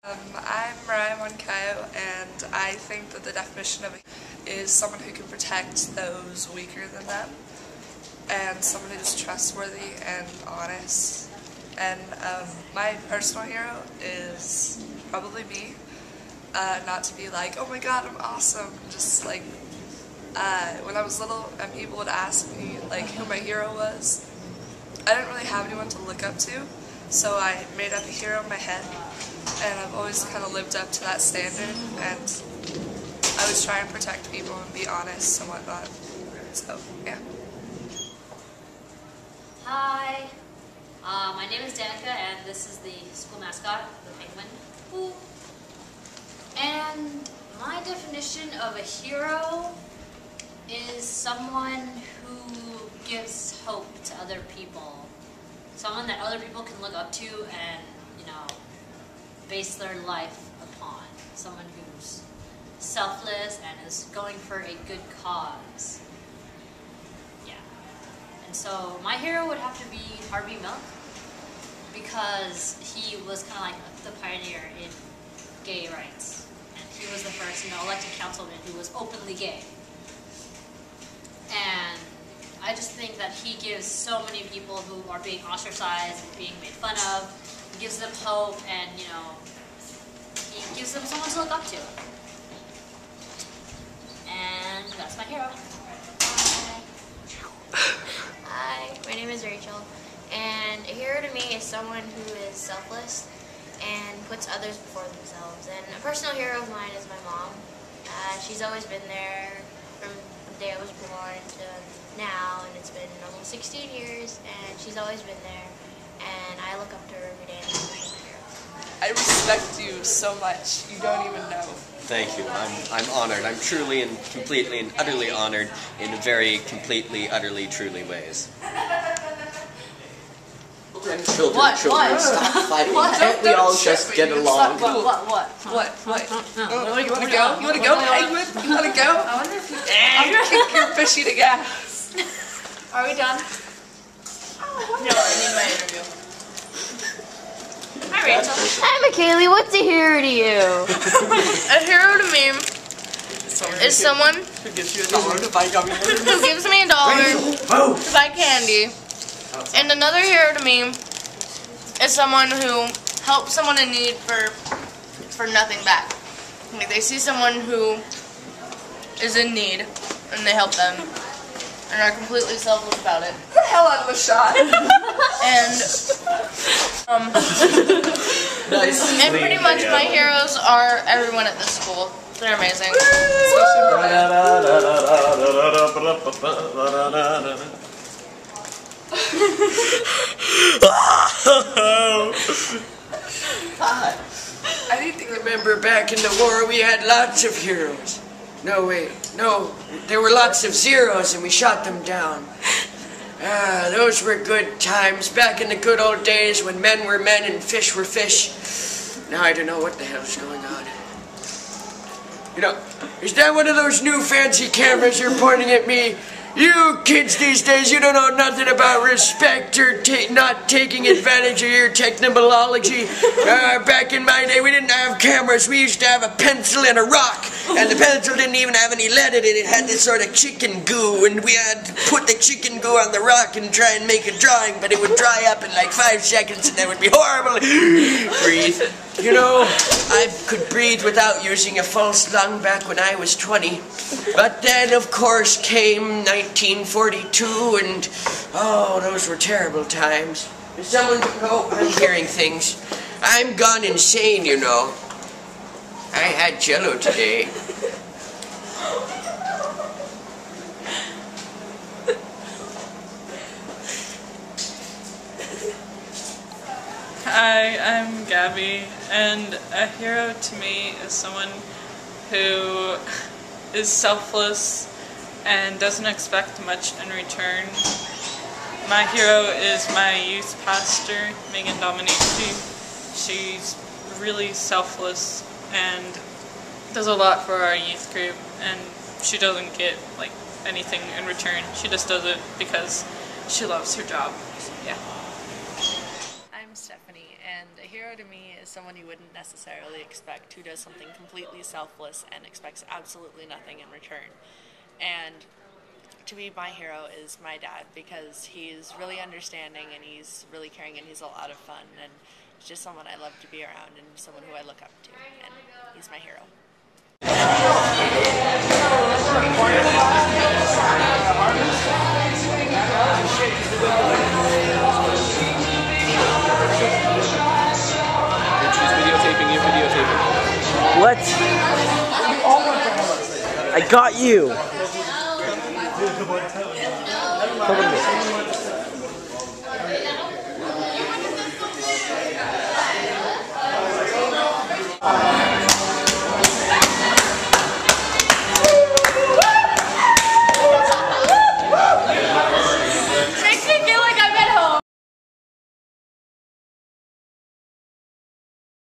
I'm Makali, and I think that the definition of a is someone who can protect those weaker than them, and someone who's trustworthy and honest. And my personal hero is probably me. Not to be like, oh my god, I'm awesome. Just like, when I was little and people would ask me like who my hero was, I didn't really have anyone to look up to, so I made up a hero in my head. And I've always kind of lived up to that standard, and I always try and protect people and be honest and whatnot. So, yeah. Hi, my name is Danica, and this is the school mascot, the penguin. Ooh. And my definition of a hero is someone who gives hope to other people. Someone that other people can look up to and, you know, base their life upon. Someone who's selfless and is going for a good cause. Yeah. And so my hero would have to be Harvey Milk, because he was kind of like the pioneer in gay rights. And he was the first, elected councilman who was openly gay. And I just think that he gives so many people who are being ostracized and being made fun of, he gives them hope, and, he gives them someone to look up to. And that's my hero. Hi, my name is Rachel, and a hero to me is someone who is selfless and puts others before themselves. And a personal hero of mine is my mom. She's always been there from the day I was born to now, and it's been almost 16 years, and she's always been there, and I look up to her every day, and she's my hero. I respect you so much, you don't even know. Thank you. I'm honored. I'm truly and completely and utterly honored in very completely, utterly, truly ways. Children, stop fighting. Can't we all just get along? What? You wanna go? You wanna go, penguin? You wanna go? I wonder if I'll kick your fishy to gas. Are we done? No, I need my interview. Hi, Rachel. Hi, Makali. What's a hero to you? A hero to me is someone who gives you $1 to buy gummy bears. who gives me $1 to buy candy. And another hero to me is someone who helps someone in need for nothing back. Like, they see someone who is in need and they help them and are completely selfless about it. Get the hell out of the shot. And pretty much my heroes are everyone at this school. They're amazing. Hi. I remember back in the war we had lots of heroes. No, wait. No, there were lots of zeros and we shot them down. Those were good times, back in the good old days when men were men and fish were fish. Now I don't know what the hell's going on. Is that one of those new fancy cameras you're pointing at me? You kids these days, you don't know nothing about respect or not taking advantage of your technology. Back in my day, we didn't have cameras. We used to have a pencil and a rock. And the pencil didn't even have any lead in it. It had this sort of chicken goo. And we had to put the chicken goo on the rock and try and make a drawing. But it would dry up in like 5 seconds and that would be horrible. Breathe. I could breathe without using a false lung back when I was 20. But then, of course, came 1942, and oh, those were terrible times. Is someone... Oh, I'm hearing things. I'm gone insane, I had Jello today. Hi, I'm Gabby, and a hero to me is someone who is selfless and doesn't expect much in return. My hero is my youth pastor, Megan Dominici. She's really selfless and does a lot for our youth group, and she doesn't get anything in return. She just does it because she loves her job. So, yeah. I'm Stephanie, and And a hero to me is someone you wouldn't necessarily expect, who does something completely selfless and expects absolutely nothing in return. And to me, my hero is my dad, because he's really understanding and he's really caring and he's a lot of fun, and he's just someone I love to be around and someone who I look up to, and he's my hero. What? I got you!